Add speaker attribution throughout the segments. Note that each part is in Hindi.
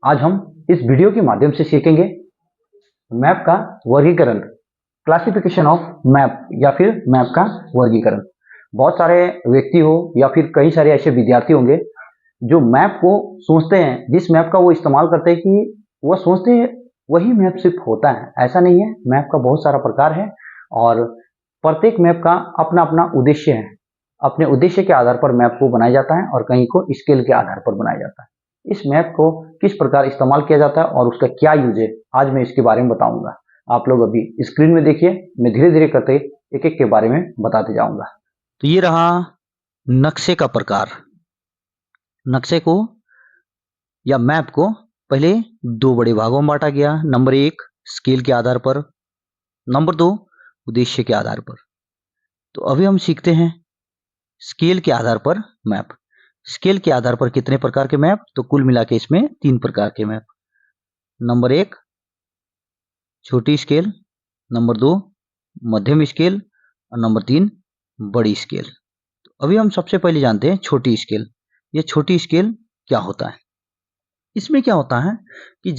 Speaker 1: आज हम इस वीडियो के माध्यम से सीखेंगे मैप का वर्गीकरण, क्लासिफिकेशन ऑफ मैप या फिर मैप का वर्गीकरण। बहुत सारे व्यक्ति हो या फिर कई सारे ऐसे विद्यार्थी होंगे जो मैप को सोचते हैं, जिस मैप का वो इस्तेमाल करते हैं कि वो सोचते हैं वही मैप सिर्फ होता है। ऐसा नहीं है, मैप का बहुत सारा प्रकार है और प्रत्येक मैप का अपना अपना उद्देश्य है। अपने उद्देश्य के आधार पर मैप को बनाया जाता है और कहीं को स्केल के आधार पर बनाया जाता है। इस मैप को किस प्रकार इस्तेमाल किया जाता है और उसका क्या यूज है, आज मैं इसके बारे में बताऊंगा। आप लोग अभी स्क्रीन में देखिए, मैं धीरे धीरे करते एक एक के बारे में बताते जाऊंगा।
Speaker 2: तो ये रहा नक्शे का प्रकार। नक्शे को या मैप को पहले दो बड़े भागों में बांटा गया। नंबर 1 स्केल के आधार पर, नंबर 2 उद्देश्य के आधार पर। तो अभी हम सीखते हैं स्केल के आधार पर मैप। स्केल के आधार पर कितने प्रकार के मैप? तो कुल मिला के इसमें 3 प्रकार के मैप। नंबर 1 छोटी स्केल, नंबर 2 मध्यम स्केल और नंबर 3 बड़ी स्केल। तो अभी हम सबसे पहले जानते हैं छोटी स्केल। ये छोटी स्केल क्या होता है? इसमें क्या होता है कि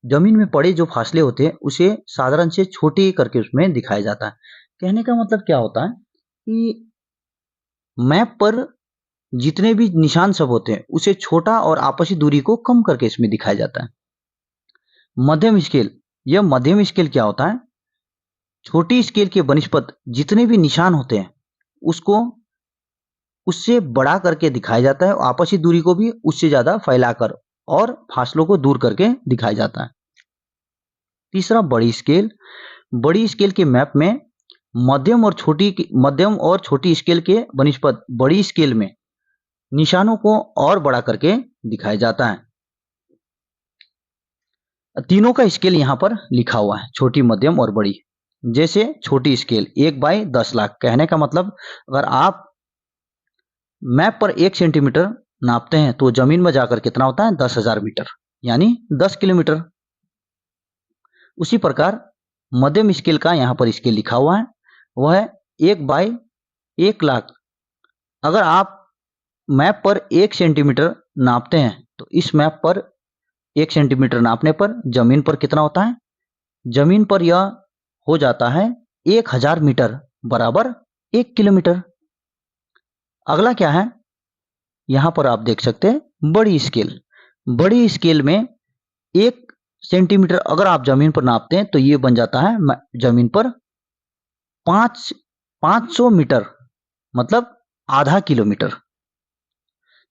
Speaker 2: जमीन में पड़े जो फासले होते हैं उसे साधारण से छोटे करके उसमें दिखाया जाता है। कहने का मतलब क्या होता है कि मैप पर जितने भी निशान सब होते हैं उसे छोटा और आपसी दूरी को कम करके इसमें दिखाया जाता है। मध्यम स्केल, यह मध्यम स्केल क्या होता है? छोटी स्केल के बनिस्पत जितने भी निशान होते हैं उसको उससे बड़ा करके दिखाया जाता है, आपसी दूरी को भी उससे ज्यादा फैलाकर और फासलों को दूर करके दिखाया जाता है। तीसरा बड़ी स्केल। बड़ी स्केल के मैप में मध्यम और छोटी स्केल के बनिस्पत बड़ी स्केल में निशानों को और बड़ा करके दिखाया जाता है। तीनों का स्केल यहाँ पर लिखा हुआ है, छोटी, मध्यम और बड़ी। जैसे छोटी स्केल 1/10 लाख। कहने का मतलब अगर आप मैप पर 1 सेंटीमीटर नापते हैं तो जमीन में जाकर कितना होता है? 10,000 मीटर, यानी 10 किलोमीटर। उसी प्रकार मध्यम स्केल का यहाँ पर स्केल लिखा हुआ है, वह है 1/1 लाख। अगर आप मैप पर 1 सेंटीमीटर नापते हैं तो इस मैप पर 1 सेंटीमीटर नापने पर जमीन पर कितना होता है? जमीन पर यह हो जाता है 1000 मीटर बराबर 1 किलोमीटर। अगला क्या है? यहां पर आप देख सकते हैं बड़ी स्केल। बड़ी स्केल में 1 सेंटीमीटर अगर आप जमीन पर नापते हैं तो ये बन जाता है जमीन पर 500 मीटर, मतलब आधा किलोमीटर।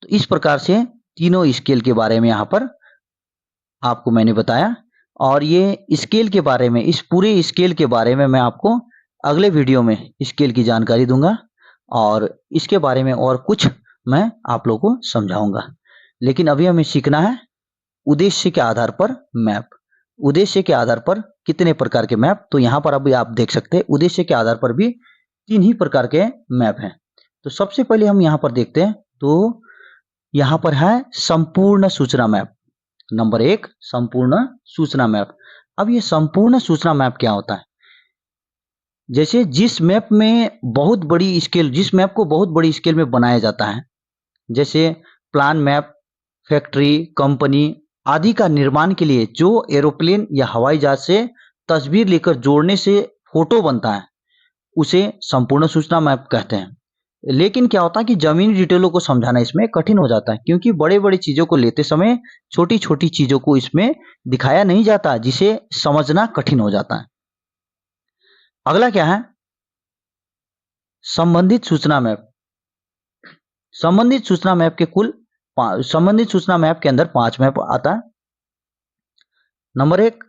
Speaker 2: तो इस प्रकार से तीनों स्केल के बारे में यहां पर आपको मैंने बताया। और ये स्केल के बारे में, इस पूरे स्केल के बारे में मैं आपको अगले वीडियो में स्केल की जानकारी दूंगा और इसके बारे में और कुछ मैं आप लोगों को समझाऊंगा। लेकिन अभी हमें सीखना है उद्देश्य के आधार पर मैप। उद्देश्य के आधार पर कितने प्रकार के मैप? तो यहाँ पर अभी आप देख सकते हैं उद्देश्य के आधार पर भी 3 ही प्रकार के मैप हैं। तो सबसे पहले हम यहाँ पर देखते हैं, तो यहाँ पर है संपूर्ण सूचना मैप। नंबर 1 संपूर्ण सूचना मैप। अब ये संपूर्ण सूचना मैप क्या होता है? जैसे जिस मैप को बहुत बड़ी स्केल में बनाया जाता है, जैसे प्लान मैप, फैक्ट्री, कंपनी आदि का निर्माण के लिए जो एरोप्लेन या हवाई जहाज से तस्वीर लेकर जोड़ने से फोटो बनता है उसे संपूर्ण सूचना मैप कहते हैं। लेकिन क्या होता है कि जमीनी डिटेलों को समझाना इसमें कठिन हो जाता है, क्योंकि बड़े बड़े चीजों को लेते समय छोटी छोटी चीजों को इसमें दिखाया नहीं जाता, जिसे समझना कठिन हो जाता है। अगला क्या है? संबंधित सूचना मैप। संबंधित सूचना मैप के अंदर 5 मैप आता है। Number 1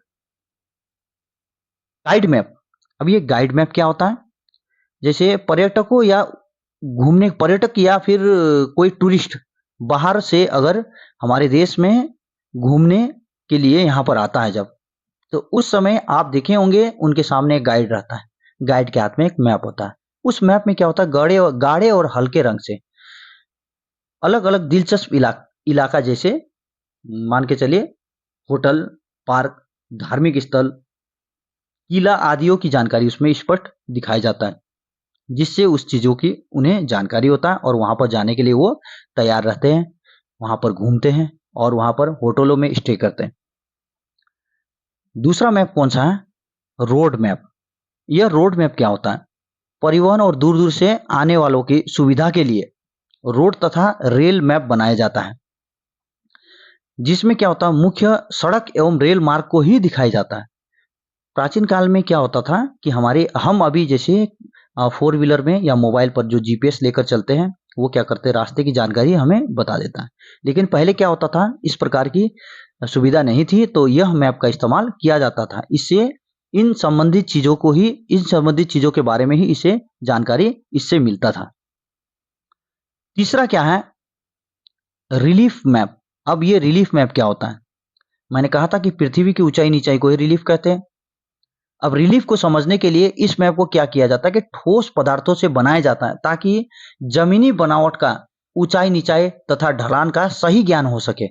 Speaker 2: guide map. अब ये गाइड मैप क्या होता है? जैसे पर्यटक या फिर कोई टूरिस्ट बाहर से अगर हमारे देश में घूमने के लिए यहाँ पर आता है जब, तो उस समय आप देखे होंगे उनके सामने एक गाइड रहता है। गाइड के हाथ में एक मैप होता है। उस मैप में क्या होता है? गाढ़े और हल्के रंग से अलग अलग दिलचस्प इलाका, जैसे मान के चलिए होटल, पार्क, धार्मिक स्थल, किला आदियों की जानकारी उसमें स्पष्ट दिखाया जाता है, जिससे उस चीजों की उन्हें जानकारी होता है और वहां पर जाने के लिए वो तैयार रहते हैं, वहां पर घूमते हैं। और वहां पर होटलों में स्टे करते हैं। दूसरा मैप कौन सा है? Road map. यह रोड मैप क्या होता है? परिवहन और दूर दूर से आने वालों की सुविधा के लिए रोड तथा रेल मैप बनाया जाता है, जिसमें क्या होता है, मुख्य सड़क एवं रेल मार्ग को ही दिखाया जाता है। प्राचीन काल में क्या होता था कि हम अभी जैसे 4 व्हीलर में या मोबाइल पर जो जीपीएस लेकर चलते हैं, वो क्या करते हैं, रास्ते की जानकारी हमें बता देता है। लेकिन पहले क्या होता था, इस प्रकार की सुविधा नहीं थी, तो यह मैप का इस्तेमाल किया जाता था। इससे इन संबंधित चीजों के बारे में ही इसे जानकारी इससे मिलता था। तीसरा क्या है? Relief map. अब ये रिलीफ मैप क्या होता है? मैंने कहा था कि पृथ्वी की ऊंचाई नीचाई को ही रिलीफ कहते हैं। अब रिलीफ को समझने के लिए इस मैप को क्या किया जाता है कि ठोस पदार्थों से बनाया जाता है, ताकि जमीनी बनावट का, ऊंचाई नीचाई तथा ढलान का सही ज्ञान हो सके।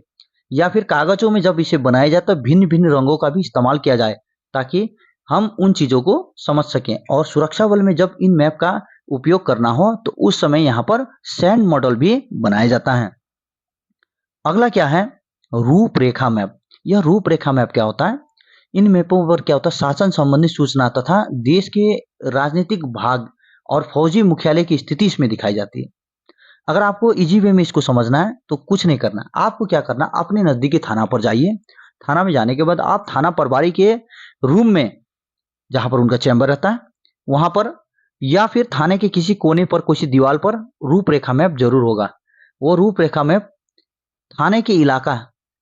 Speaker 2: या फिर कागजों में जब इसे बनाया जाए तो भिन्न भिन्न रंगों का भी इस्तेमाल किया जाए, ताकि हम उन चीजों को समझ सकें। और सुरक्षा बल में जब इन मैप का उपयोग करना हो तो उस समय यहाँ पर सैंड मॉडल भी बनाया जाता है। अगला क्या है? रूपरेखा मैप। यह रूपरेखा मैप क्या होता है? इन मैपों पर क्या होता है, शासन संबंधी सूचना तथा देश के राजनीतिक भाग और फौजी मुख्यालय की स्थिति इसमें दिखाई जाती है। अगर आपको इजी वे में इसको समझना है तो कुछ नहीं करना, आपको क्या करना, अपने नजदीकी थाना पर जाइए। थाना में जाने के बाद आप थाना प्रभारी के रूम में, जहां पर उनका चैम्बर रहता है, वहां पर या फिर थाने के किसी कोने पर, किसी दीवार पर रूपरेखा मैप जरूर होगा। वो रूपरेखा मैप थाने के इलाका,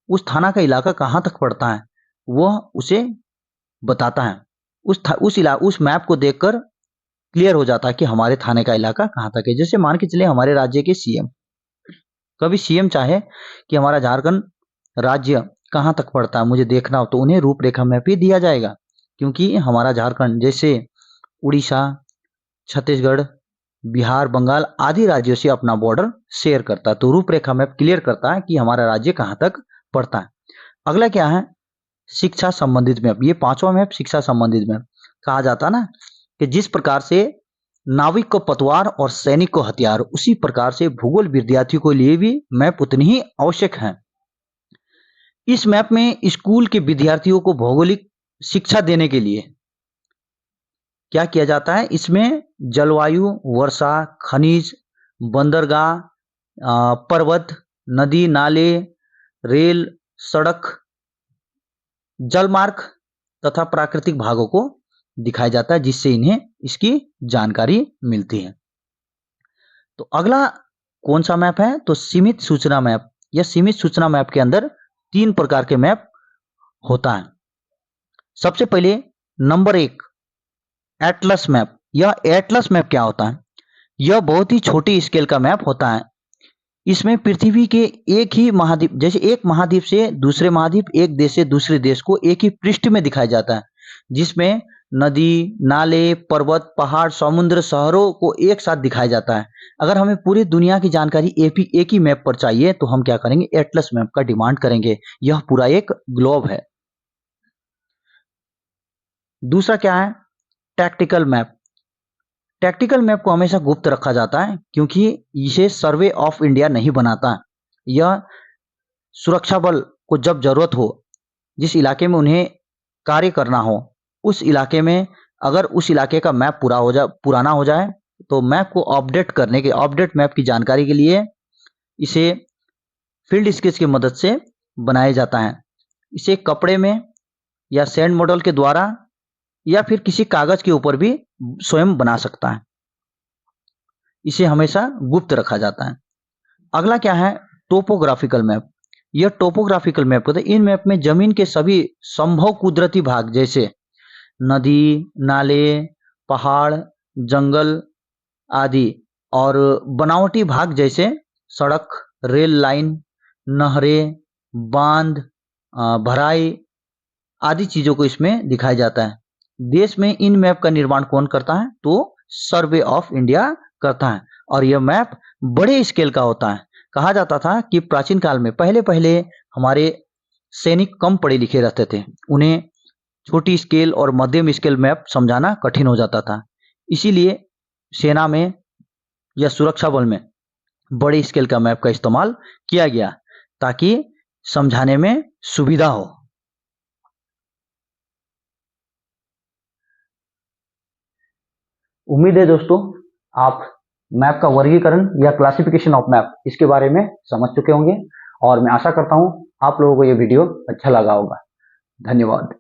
Speaker 2: उस थाना का इलाका कहाँ तक पड़ता है, वह उसे बताता है। उस मैप को देखकर क्लियर हो जाता है कि हमारे थाने का इलाका कहाँ तक है। जैसे मान के चले हमारे राज्य के सीएम, कभी सीएम चाहे कि हमारा झारखंड राज्य कहाँ तक पड़ता है मुझे देखना हो, तो उन्हें रूपरेखा मैप ही दिया जाएगा। क्योंकि हमारा झारखंड जैसे उड़ीसा, छत्तीसगढ़, बिहार, बंगाल आदि राज्यों से अपना बॉर्डर शेयर करता है, तो रूपरेखा मैप क्लियर करता है कि हमारा राज्य कहाँ तक पड़ता है। अगला क्या है? शिक्षा संबंधित मैप। ये पांचवा मैप शिक्षा संबंधित मैप। कहा जाता ना कि जिस प्रकार से नाविक को पतवार और सैनिक को हथियार, उसी प्रकार से भूगोल विद्यार्थियों के लिए भी मैप उतनी ही आवश्यक है। इस मैप में स्कूल के विद्यार्थियों को भौगोलिक शिक्षा देने के लिए क्या किया जाता है, इसमें जलवायु, वर्षा, खनिज, बंदरगाह, पर्वत, नदी नाले, रेल, सड़क, जलमार्ग तथा प्राकृतिक भागों को दिखाया जाता है, जिससे इन्हें इसकी जानकारी मिलती है। तो अगला कौन सा मैप है? तो सीमित सूचना मैप। यह सीमित सूचना मैप के अंदर 3 प्रकार के मैप होता है। सबसे पहले नंबर 1 एटलस मैप। यह एटलस मैप क्या होता है? यह बहुत ही छोटी स्केल का मैप होता है। इसमें पृथ्वी के एक ही महाद्वीप, जैसे एक महाद्वीप से दूसरे महाद्वीप, एक देश से दूसरे देश को एक ही पृष्ठ में दिखाया जाता है, जिसमें नदी, नाले, पर्वत, पहाड़, समुद्र, शहरों को एक साथ दिखाया जाता है। अगर हमें पूरी दुनिया की जानकारी एक ही मैप पर चाहिए तो हम क्या करेंगे, एटलस मैप का डिमांड करेंगे। यह पूरा एक ग्लोब है। दूसरा क्या है? Tactical map. टैक्टिकल मैप को हमेशा गुप्त रखा जाता है, क्योंकि इसे सर्वे ऑफ इंडिया नहीं बनाता। यह सुरक्षा बल को जब जरूरत हो, जिस इलाके में उन्हें कार्य करना हो, उस इलाके में अगर उस इलाके का मैप पुराना हो जाए तो मैप को अपडेट मैप की जानकारी के लिए इसे फील्ड स्केच की मदद से बनाया जाता है। इसे कपड़े में या सैंड मॉडल के द्वारा या फिर किसी कागज के ऊपर भी स्वयं बना सकता है। इसे हमेशा गुप्त रखा जाता है। अगला क्या है? Topographical map. यह टोपोग्राफिकल मैप होता है। इन मैप में जमीन के सभी संभव कुदरती भाग, जैसे नदी, नाले, पहाड़, जंगल आदि, और बनावटी भाग जैसे सड़क, रेल लाइन, नहरें, बांध, भराई आदि चीजों को इसमें दिखाया जाता है। देश में इन मैप का निर्माण कौन करता है? तो सर्वे ऑफ इंडिया करता है। और यह मैप बड़े स्केल का होता है। कहा जाता था कि प्राचीन काल में पहले हमारे सैनिक कम पढ़े लिखे रहते थे, उन्हें छोटी स्केल और मध्यम स्केल मैप समझाना कठिन हो जाता था। इसीलिए सेना में या सुरक्षा बल में बड़े स्केल का मैप का इस्तेमाल किया गया, ताकि समझाने में सुविधा हो।
Speaker 1: उम्मीद है दोस्तों आप मैप का वर्गीकरण या क्लासिफिकेशन ऑफ मैप इसके बारे में समझ चुके होंगे और मैं आशा करता हूं आप लोगों को ये वीडियो अच्छा लगा होगा। धन्यवाद।